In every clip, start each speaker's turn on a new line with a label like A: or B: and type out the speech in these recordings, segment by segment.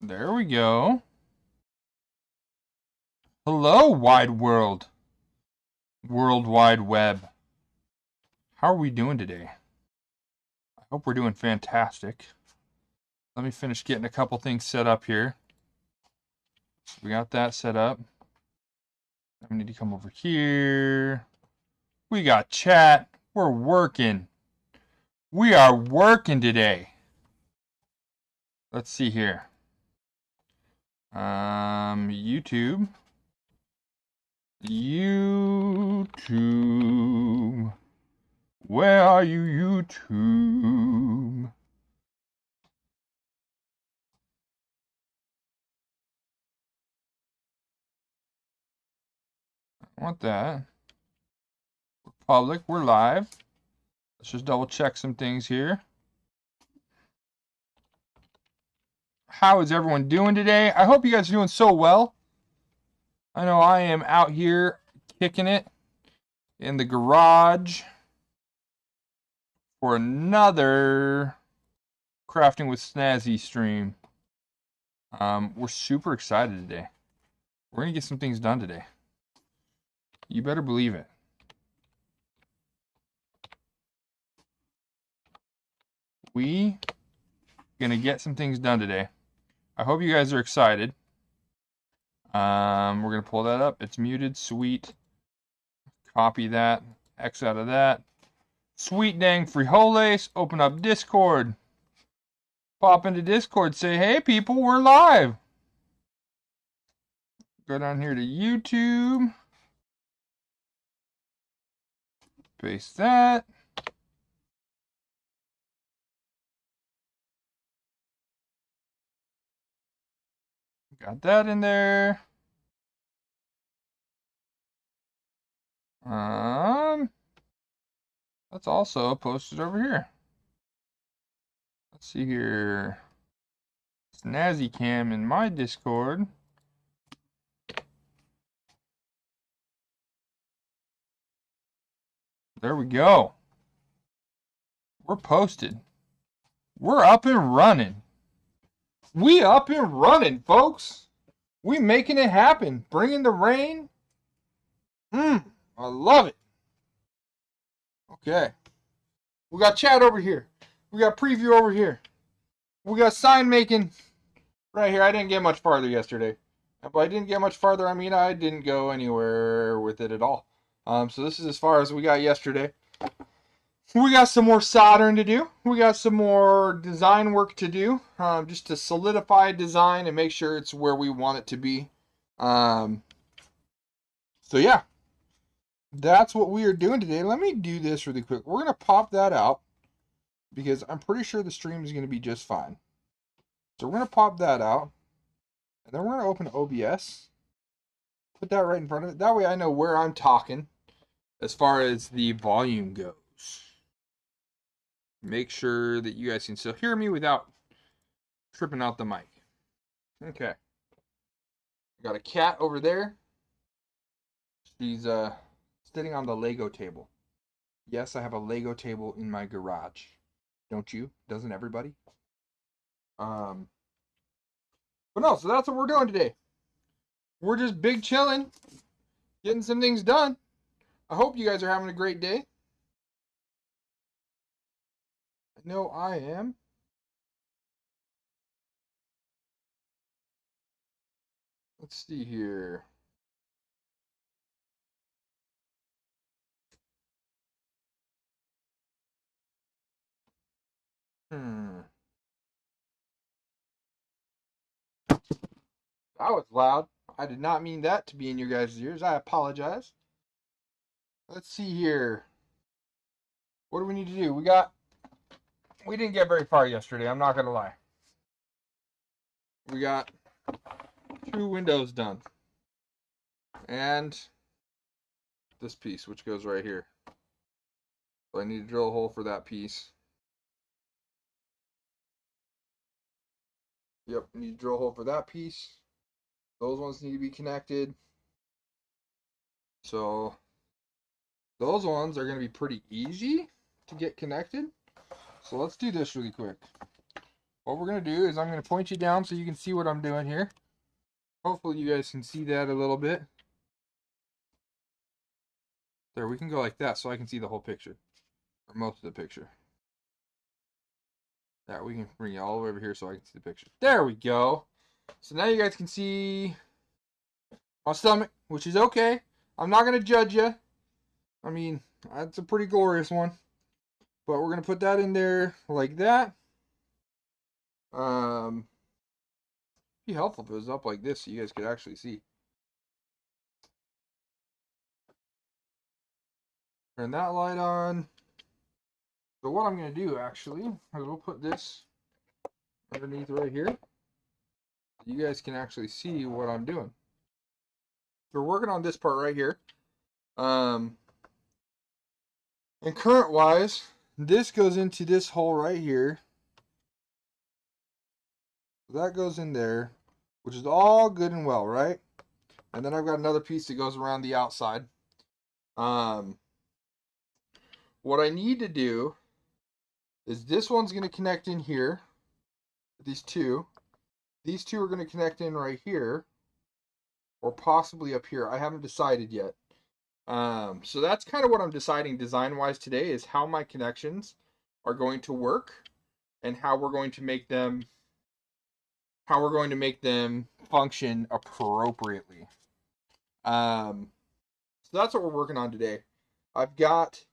A: There we go. Hello, wide world. World Wide Web. How are we doing today? I hope we're doing fantastic. Let me finish getting a couple things set up here. We got that set up. We need to come over here. We got chat. We're working. We are working today. Let's see here. YouTube. YouTube. Where are you, YouTube? I want that. We're public. We're live. Let's just double check some things here. How is everyone doing today? I hope you guys are doing so well. I know I am out here kicking it in the garage for another Crafting with Snazzy stream. We're super excited today. We're going to get some things done today. You better believe it. We going to get some things done today. I hope you guys are excited. We're going to pull that up. It's muted. Sweet. Copy that. X out of that. Sweet dang frijoles. Open up Discord. Pop into Discord. Say, hey people, we're live. Go down here to YouTube. Paste that. Got that in there. That's also posted over here. Let's see here. Snazzy Cam in my Discord. There we go. We're posted. We're up and running. We up and running, folks. We making it happen. Bringing the rain. I love it. Okay. We got chat over here. We got preview over here. We got sign making right here. I didn't get much farther yesterday. But I didn't get much farther. I mean, I didn't go anywhere with it at all. So this is as far as we got yesterday. We got some more soldering to do. We got some more design work to do, just to solidify design and make sure it's where we want it to be. So yeah, that's what we are doing today. Let me do this really quick. We're gonna pop that out because I'm pretty sure the stream is gonna be just fine. So we're gonna pop that out, and then we're gonna open OBS. Put that right in front of it. That way I know where I'm talking as far as the volume goes. Make sure that you guys can still hear me without tripping out the mic. Okay. Got a cat over there. She's sitting on the Lego table. Yes, I have a Lego table in my garage. Don't you? Doesn't everybody? But no, so that's what we're doing today. We're just big chilling, getting some things done. I hope you guys are having a great day. I know I am. Let's see here. That was loud. I did not mean that to be in your guys' ears. I apologize. Let's see here. What do we need to do? We didn't get very far yesterday, I'm not going to lie. We got 2 windows done. And this piece, which goes right here. So I need to drill a hole for that piece. Yep, need to drill a hole for that piece. Those ones need to be connected. So those ones are going to be pretty easy to get connected. So let's do this really quick. what we're going to do is I'm going to point you down so you can see what I'm doing here. Hopefully you guys can see that a little bit. There, we can go like that so I can see the whole picture. Or most of the picture. There, we can bring it all the way over here so I can see the picture. There we go. So now you guys can see my stomach, which is okay. I'm not going to judge you. I mean, that's a pretty glorious one. But we're going to put that in there like that. It'd be helpful if it was up like this so you guys could actually see. Turn that light on. So what I'm going to do actually is we'll put this underneath right here. You guys can actually see what I'm doing. We're working on this part right here. And current wise, this goes into this hole right here. That goes in there, which is all good and well, right? And then I've got another piece that goes around the outside. What I need to do is this one's going to connect in here. These two. These two are going to connect in right here. Or possibly up here. I haven't decided yet. So that's kind of what I'm deciding design-wise today is how my connections are going to work and how we're going to make them function appropriately. So that's what we're working on today. I've got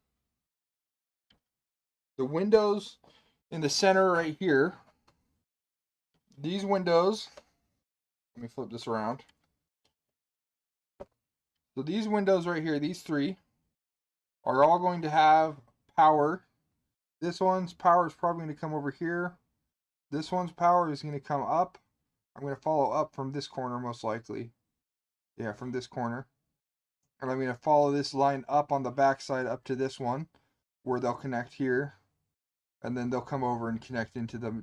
A: the windows in the center right here. These windows, let me flip this around. So these windows right here, these three, are all going to have power. This one's power is probably going to come over here. This one's power is going to come up. I'm going to follow up from this corner most likely. Yeah, from this corner. And I'm going to follow this line up on the back side up to this one where they'll connect here. And then they'll come over and connect into the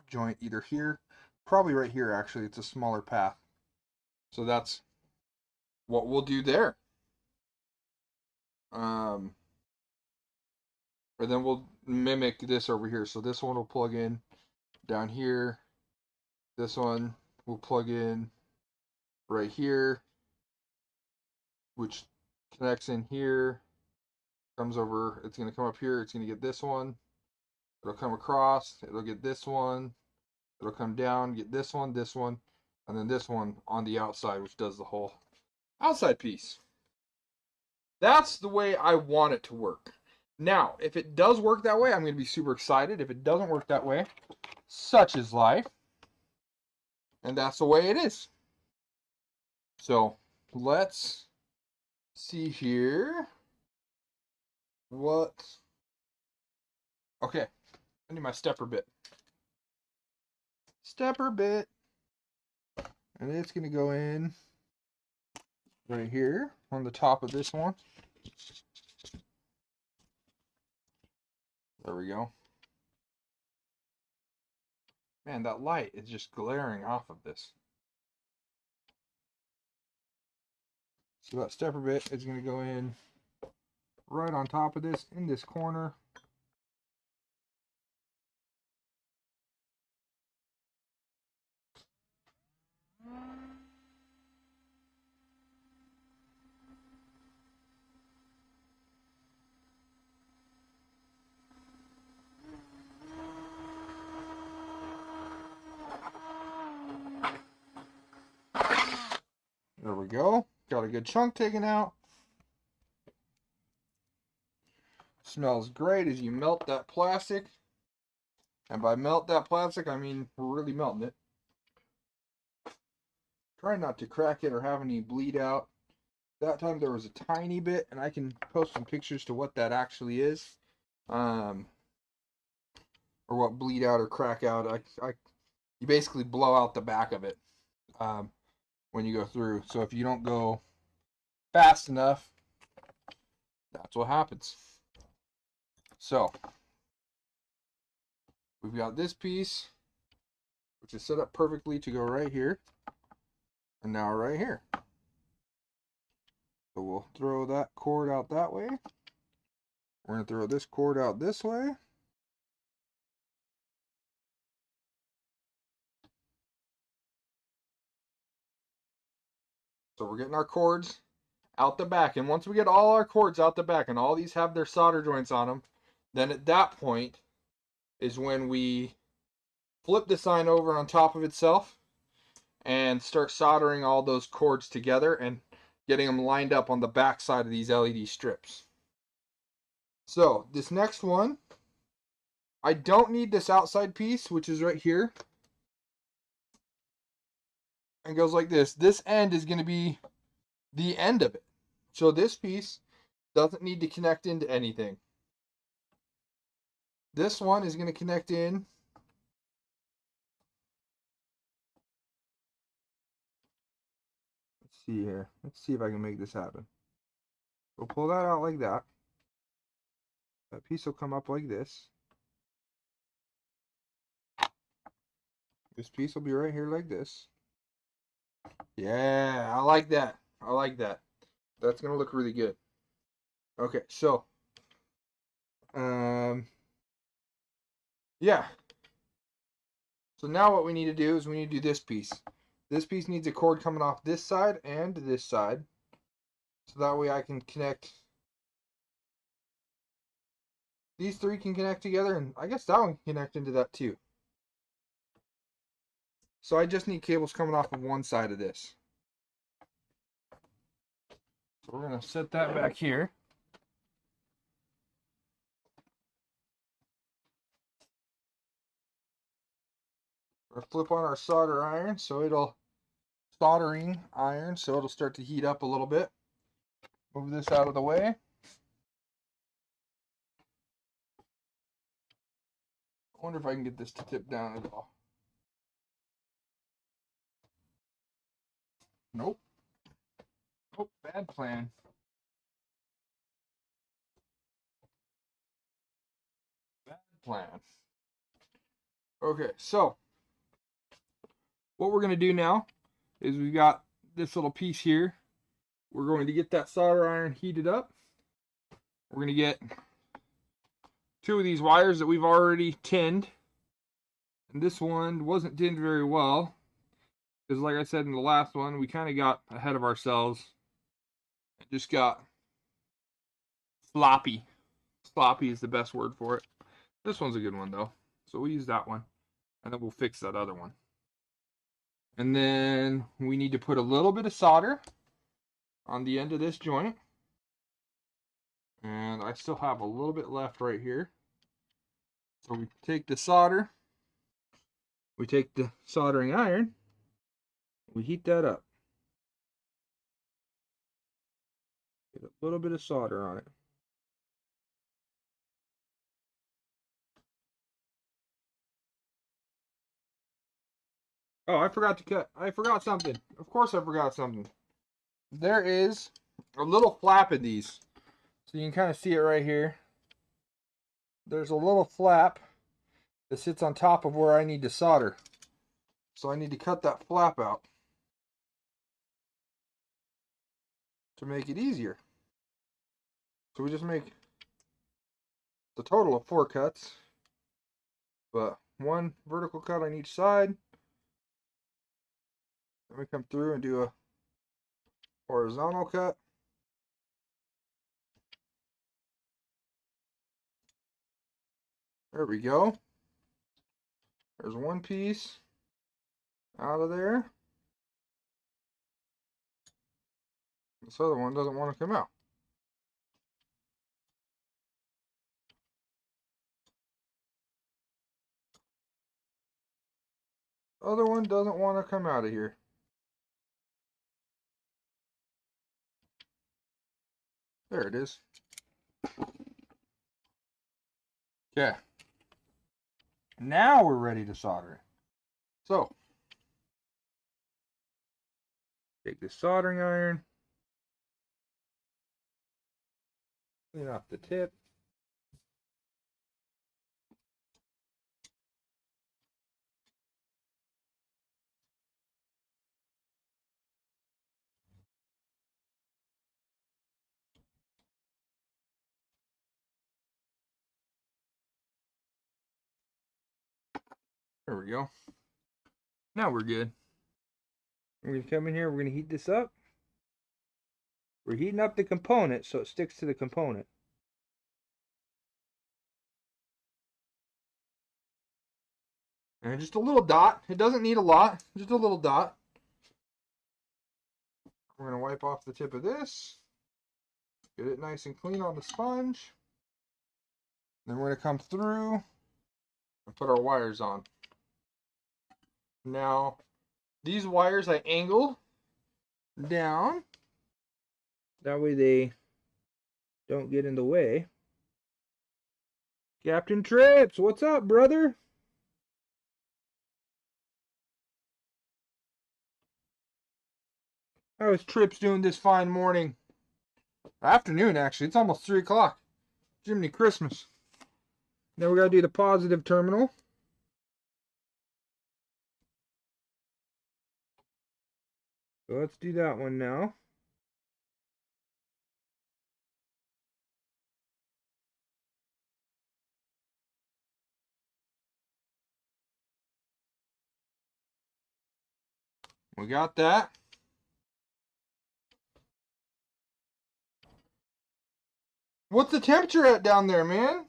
A: joint either here. Probably right here actually. It's a smaller path. So that's what we'll do there. Or then we'll mimic this over here. So this one will plug in down here. This one will plug in right here, which connects in here, comes over, it's going to come up here, it's going to get this one, it'll come across, it'll get this one, it'll come down, get this one, and then this one on the outside, which does the whole outside piece. That's the way I want it to work. Now, if it does work that way, I'm going to be super excited. If it doesn't work that way, such is life. And that's the way it is. So, let's see here. What? Okay, I need my stepper bit. Stepper bit. And it's going to go in right here on the top of this one. There we go. Man, that light is just glaring off of this. So that stepper bit is going to go in right on top of this in this corner. There we go. Got a good chunk taken out. Smells great as you melt that plastic. And by melt that plastic, I mean we're really melting it. Try not to crack it or have any bleed out. That time there was a tiny bit, and I can post some pictures to what that actually is. Or what bleed out or crack out. You basically blow out the back of it when you go through. So if you don't go fast enough, that's what happens. So we've got this piece, which is set up perfectly to go right here, and now right here. So we'll throw that cord out that way. We're going to throw this cord out this way. So we're getting our cords out the back. And once we get all our cords out the back and all these have their solder joints on them, then at that point is when we flip the sign over on top of itself and start soldering all those cords together and getting them lined up on the back side of these LED strips. So this next one, I don't need this outside piece, which is right here. And goes like this. This end is going to be the end of it. So this piece doesn't need to connect into anything. This one is going to connect in. Let's see here. Let's see if I can make this happen. We'll pull that out like that. That piece will come up like this. This piece will be right here like this. Yeah, I like that. I like that. That's going to look really good. Okay, so yeah. So now what we need to do is we need to do this piece. This piece needs a cord coming off this side and this side. So that way I can connect. These three can connect together, and I guess that one can connect into that too. So I just need cables coming off of one side of this. So we're going to set that back here. We're going to flip on our solder iron so it'll start to heat up a little bit. Move this out of the way. I wonder if I can get this to tip down at all. Nope. Oh, bad plan. Bad plan. Okay, so what we're going to do now is we've got this little piece here. We're going to get that solder iron heated up. We're going to get two of these wires that we've already tinned. And this one wasn't tinned very well, because like I said in the last one, we kind of got ahead of ourselves. It just got sloppy. Sloppy is the best word for it. This one's a good one though. So we'll use that one. And then we'll fix that other one. And then we need to put a little bit of solder on the end of this joint. And I still have a little bit left right here. So we take the solder. We take the soldering iron. We heat that up. Get a little bit of solder on it. Oh, I forgot to cut. I forgot something. Of course I forgot something. There is a little flap in these. So you can kind of see it right here. There's a little flap that sits on top of where I need to solder. So I need to cut that flap out to make it easier. So we just make the total of 4 cuts, but 1 vertical cut on each side. Then we come through and do a horizontal cut. There we go. There's one piece out of there. This other one doesn't want to come out. Other one doesn't want to come out of here. There it is. Okay. Now we're ready to solder it. So, take this soldering iron, clean off the tip. There we go. Now we're good. We're going to come in here, we're going to heat this up. We're heating up the component so it sticks to the component. And just a little dot. It doesn't need a lot. Just a little dot. We're going to wipe off the tip of this. Get it nice and clean on the sponge. Then we're going to come through and put our wires on. Now, these wires I angle down. That way they don't get in the way. Captain Trips, what's up, brother? How is Trips doing this fine morning? Afternoon, actually. It's almost 3 o'clock. Jiminy Christmas. Now we got to do the positive terminal. So let's do that one now. We got that. What's the temperature at down there, man?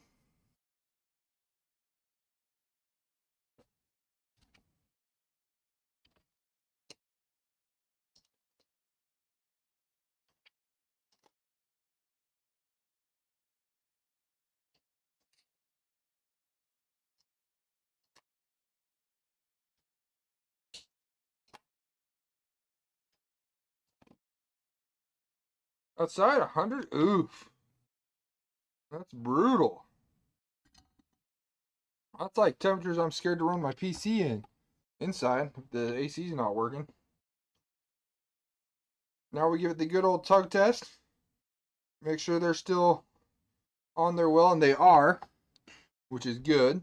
A: Outside 100? Oof. That's brutal. That's like temperatures I'm scared to run my PC in. Inside, if the AC's not working. Now we give it the good old tug test. Make sure they're still on there well, and they are, which is good.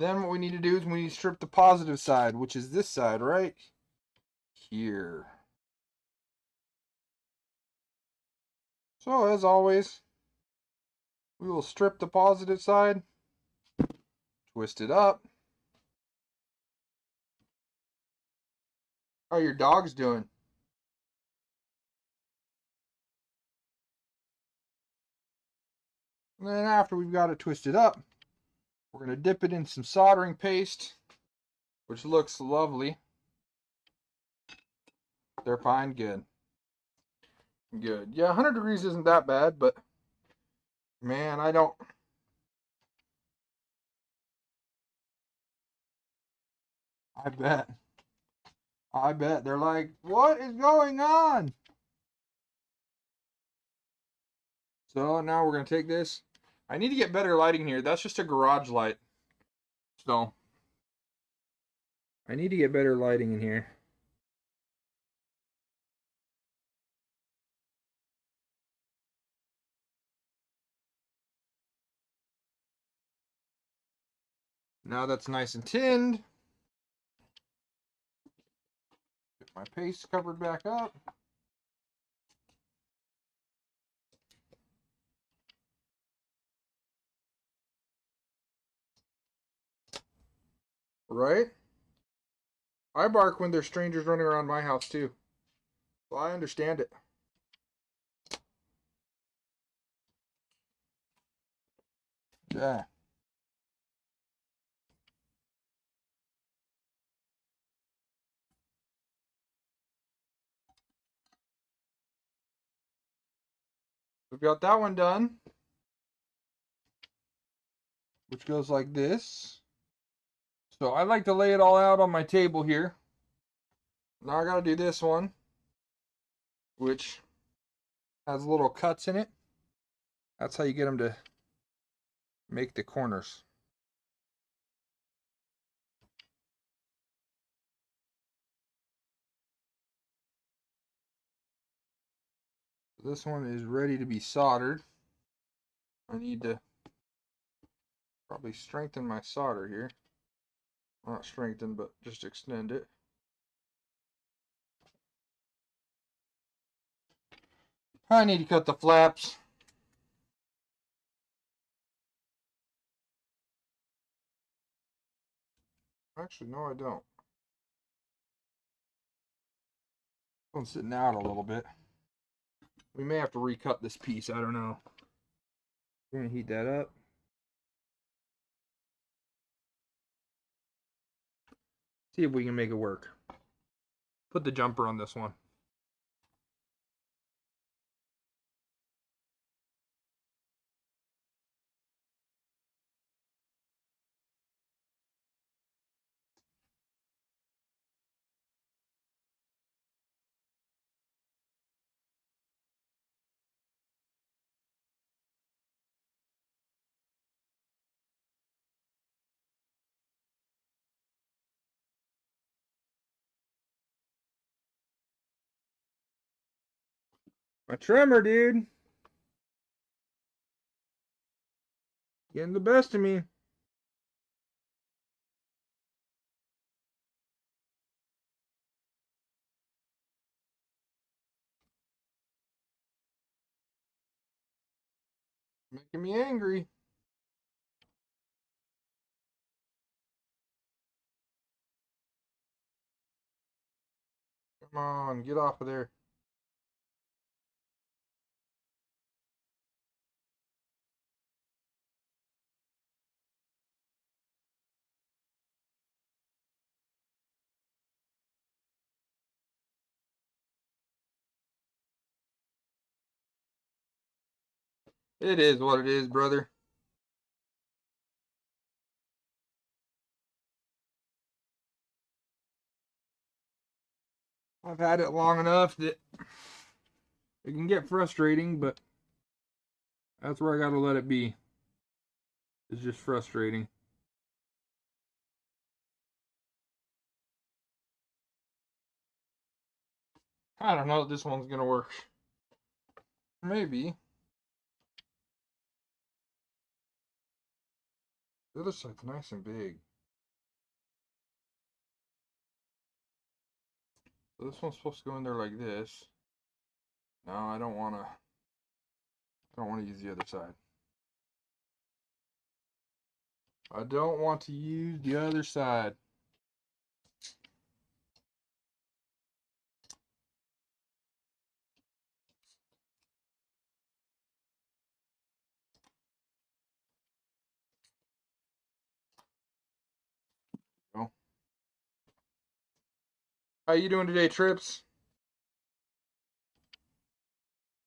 A: Then what we need to do is we need to strip the positive side, which is this side right here. So as always, we will strip the positive side, twist it up. How are your dogs doing? And then after we've got it twisted up, we're going to dip it in some soldering paste, which looks lovely. They're fine, good. Good. Yeah, 100 degrees isn't that bad, but man, I don't. I bet. I bet. They're like, what is going on? So now we're going to take this. I need to get better lighting here. That's just a garage light. So I need to get better lighting in here. Now that's nice and tinned. Get my paste covered back up. Right? I bark when there's strangers running around my house too. So I understand it. Yeah. We've got that one done, which goes like this. So I like to lay it all out on my table here. Now I gotta do this one, which has little cuts in it. That's how you get them to make the corners. This one is ready to be soldered. I need to probably strengthen my solder here. Not strengthen, but just extend it. I need to cut the flaps. Actually, no, I don't. This one's sitting out a little bit. We may have to recut this piece. I don't know. We're going to heat that up. See if we can make it work. Put the jumper on this one. My trimmer, dude. Getting the best of me. Making me angry. Come on, get off of there. It is what it is, brother. I've had it long enough that it can get frustrating, but that's where I gotta let it be. It's just frustrating. I don't know if this one's gonna work. Maybe. The other side's nice and big. So this one's supposed to go in there like this. No, I don't wanna. I don't want to use the other side. I don't want to use the other side. No. How you doing today, Trips?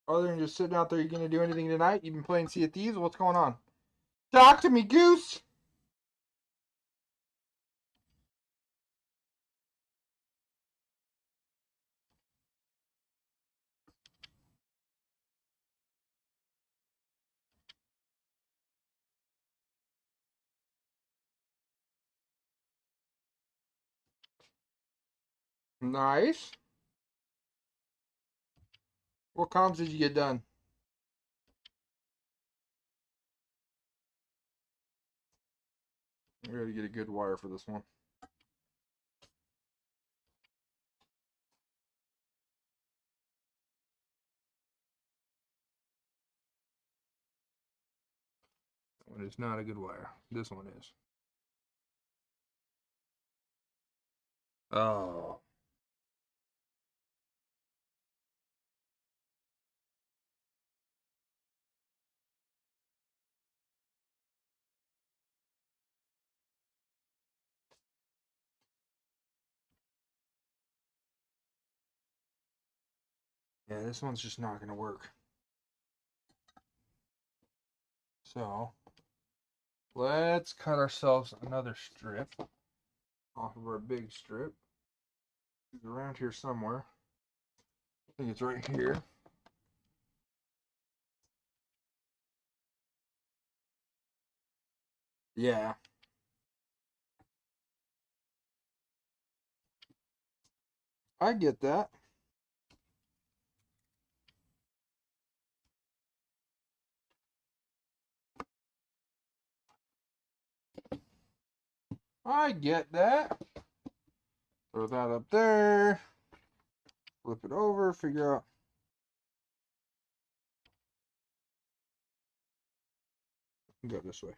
A: Other than just sitting out there, you gonna do anything tonight? You been playing Sea of Thieves? What's going on? Talk to me, Goose! Nice. What comms did you get done? We gotta get a good wire for this one. That one is not a good wire. This one is. Oh. Yeah, this one's just not gonna work. So, let's cut ourselves another strip off of our big strip. It's around here somewhere. I think it's right here. Yeah. I get that. I get that. Throw that up there. Flip it over. Figure out. Go this way.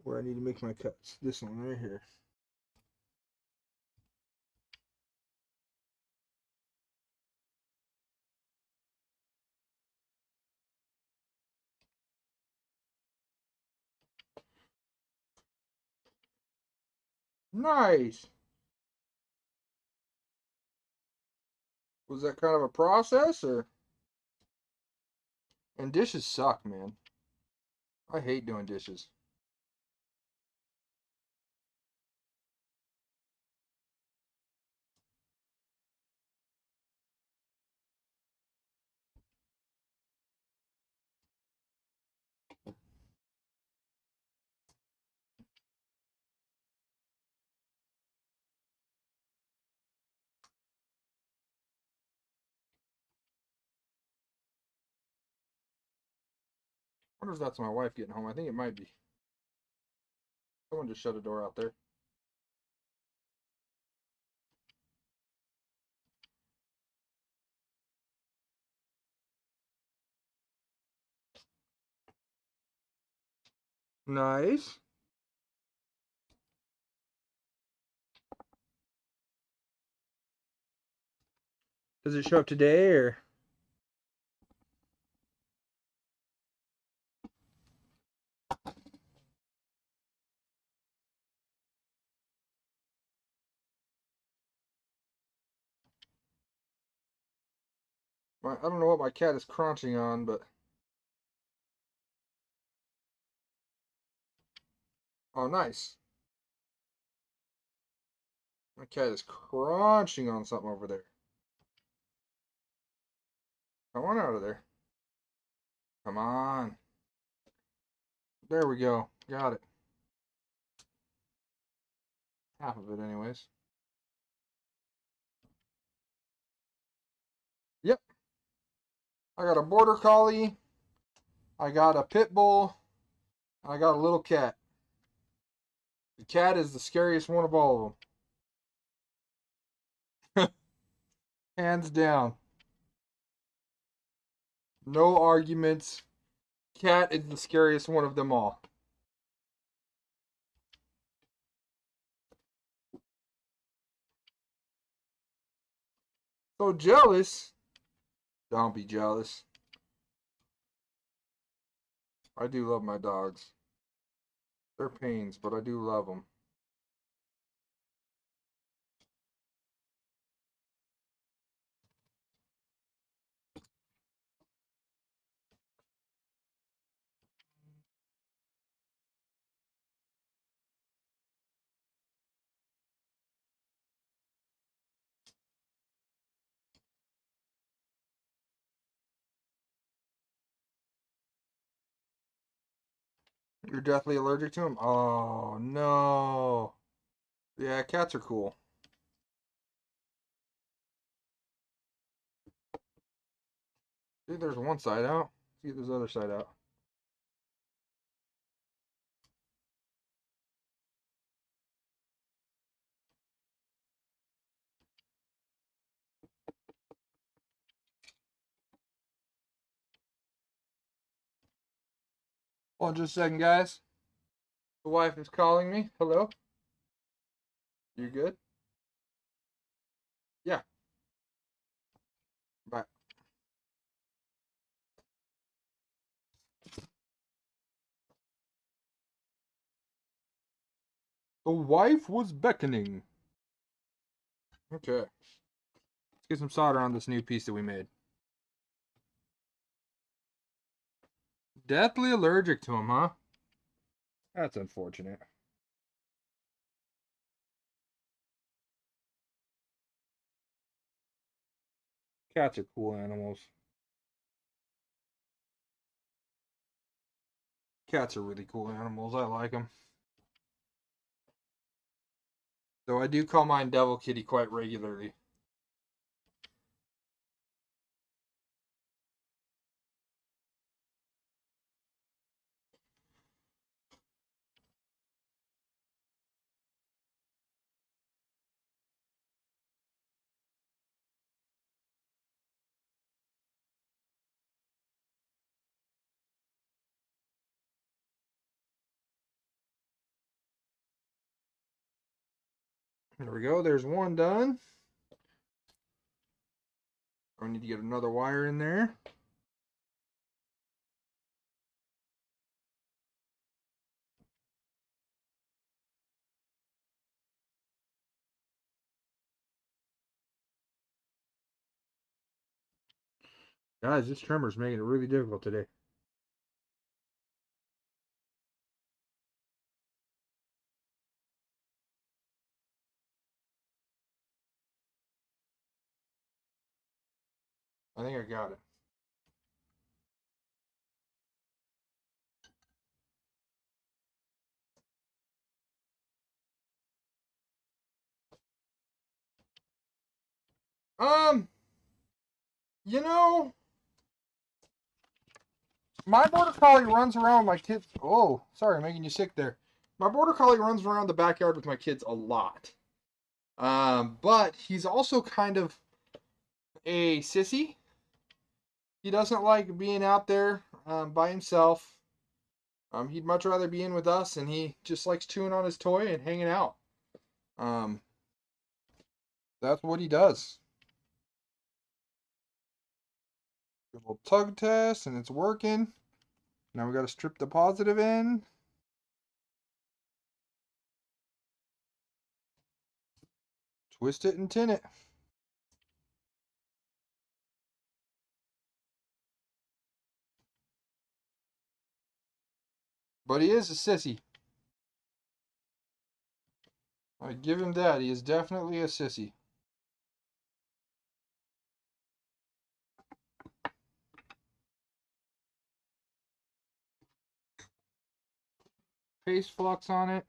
A: Where I need to make my cuts. This one right here. Nice. Was that kind of a process or? And dishes suck, man. I hate doing dishes. I wonder if that's my wife getting home. I think it might be. Someone just shut a door out there. Nice. Does it show up today or? I don't know what my cat is crunching on, but oh, nice. My cat is crunching on something over there. Come on out of there. Come on. There we go. Got it. Half of it, anyways. Yep. I got a border collie. I got a pit bull. I got a little cat. The cat is the scariest one of all of them. Hands down. No arguments. Cat is the scariest one of them all. So jealous. Don't be jealous. I do love my dogs. They're pains, but I do love them. You're deathly allergic to them? Oh, no. Yeah, cats are cool. See, there's one side out. See, there's the other side out. Hold on just a second, guys. The wife is calling me. Hello? You good? Yeah. Bye. The wife was beckoning. Okay. Let's get some solder on this new piece that we made. Deathly allergic to him, huh? That's unfortunate. Cats are cool animals. Cats are really cool animals. I like them. Though I do call mine Devil Kitty quite regularly. There we go. There's one done. I need to get another wire in there. Guys, this trimmer's making it really difficult today. I think I got it. Um, you know, my border collie runs around my kids. Oh, sorry, I'm making you sick there. My border collie runs around the backyard with my kids a lot. But he's also kind of a sissy. He doesn't like being out there by himself. He'd much rather be in with us, and he just likes chewing on his toy and hanging out. Um, that's what he does. Good little tug test, and it's working. Now we got to strip the positive end. Twist it and tin it. But he is a sissy. I give him that. He is definitely a sissy. Face flux on it.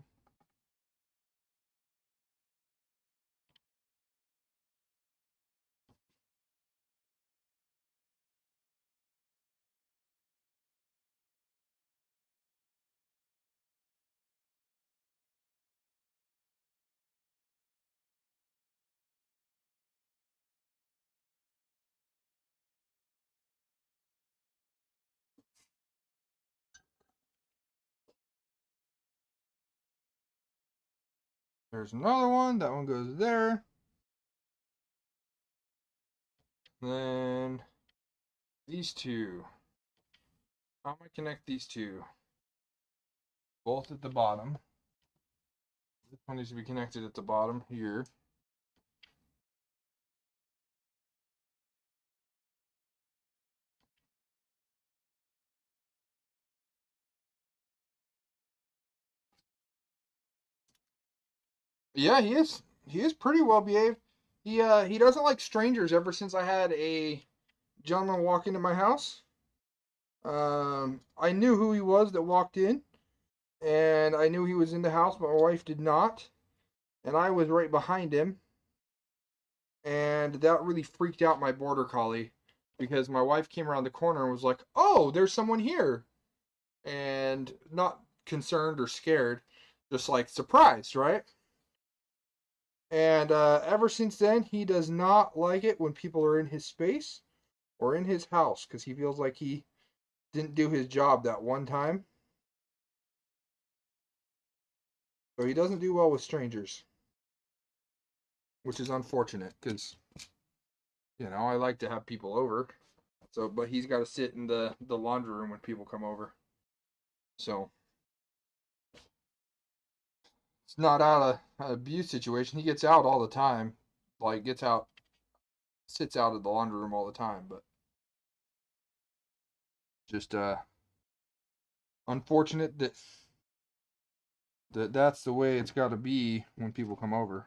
A: There's another one. That one goes there. Then these two. How am I connect these two? Both at the bottom. This one needs to be connected at the bottom here. Yeah, he is. He is pretty well behaved. He doesn't like strangers ever since I had a gentleman walk into my house. I knew who he was that walked in, and I knew he was in the house, but my wife did not, and I was right behind him, and that really freaked out my border collie because my wife came around the corner and was like, "Oh, there's someone here," and not concerned or scared, just like surprised, right? And ever since then, he does not like it when people are in his space or in his house because he feels like he didn't do his job that one time. So he doesn't do well with strangers, which is unfortunate because, I like to have people over. So, but he's got to sit in the laundry room when people come over. So it's not out of an abuse situation. He gets out all the time, like gets out, sits out of the laundry room all the time. But just unfortunate that's the way it's got to be when people come over.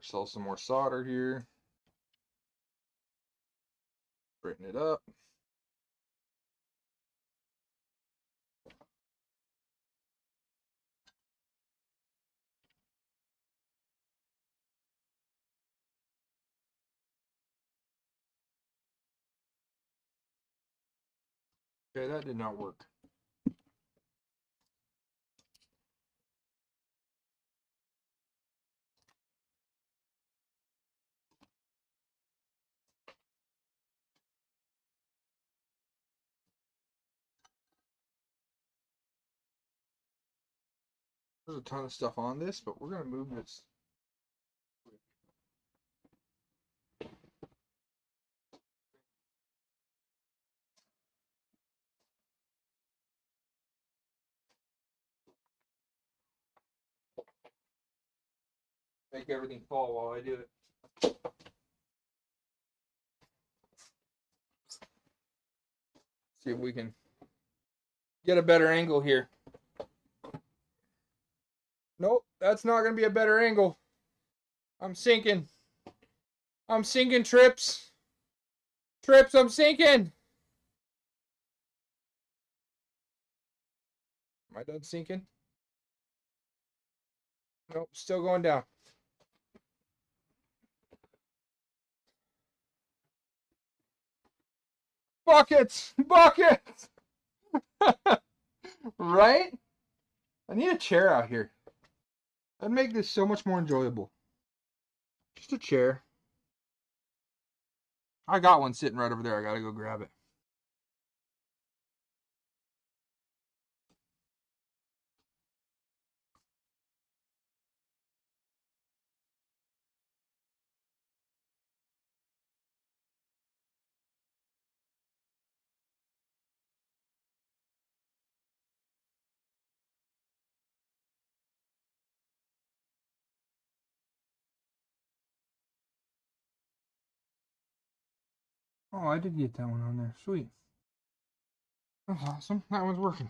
A: Sell some more solder here. Straighten it up. Okay, that did not work. There's a ton of stuff on this, but we're going to move this. Make everything fall while I do it. See if we can get a better angle here. Nope, that's not going to be a better angle. I'm sinking. I'm sinking, Trips. Trips, I'm sinking. Am I done sinking? Nope, still going down. Buckets! Buckets! Right? I need a chair out here. That'd make this so much more enjoyable. Just a chair. I got one sitting right over there. I gotta go grab it. Oh, I did get that one on there. Sweet. That's awesome. That one's working.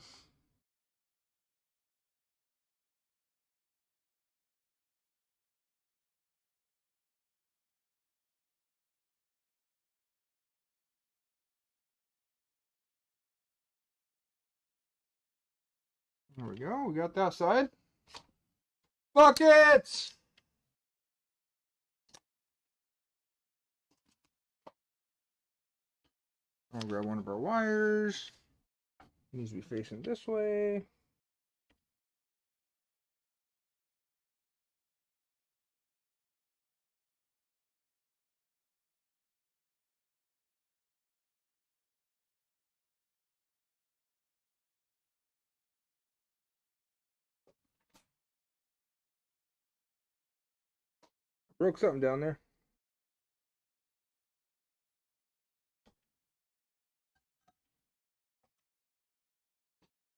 A: There we go. We got that side. Buckets! I'll grab one of our wires. It needs to be facing this way. Broke something down there.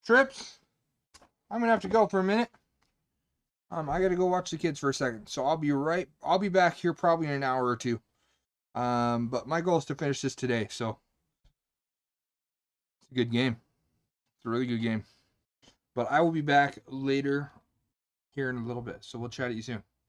A: Trips, I'm gonna have to go for a minute. I gotta go watch the kids for a second. So I'll be back here probably in an hour or two. But my goal is to finish this today, so it's a good game. It's a really good game. But I will be back later here in a little bit. So we'll chat at you soon.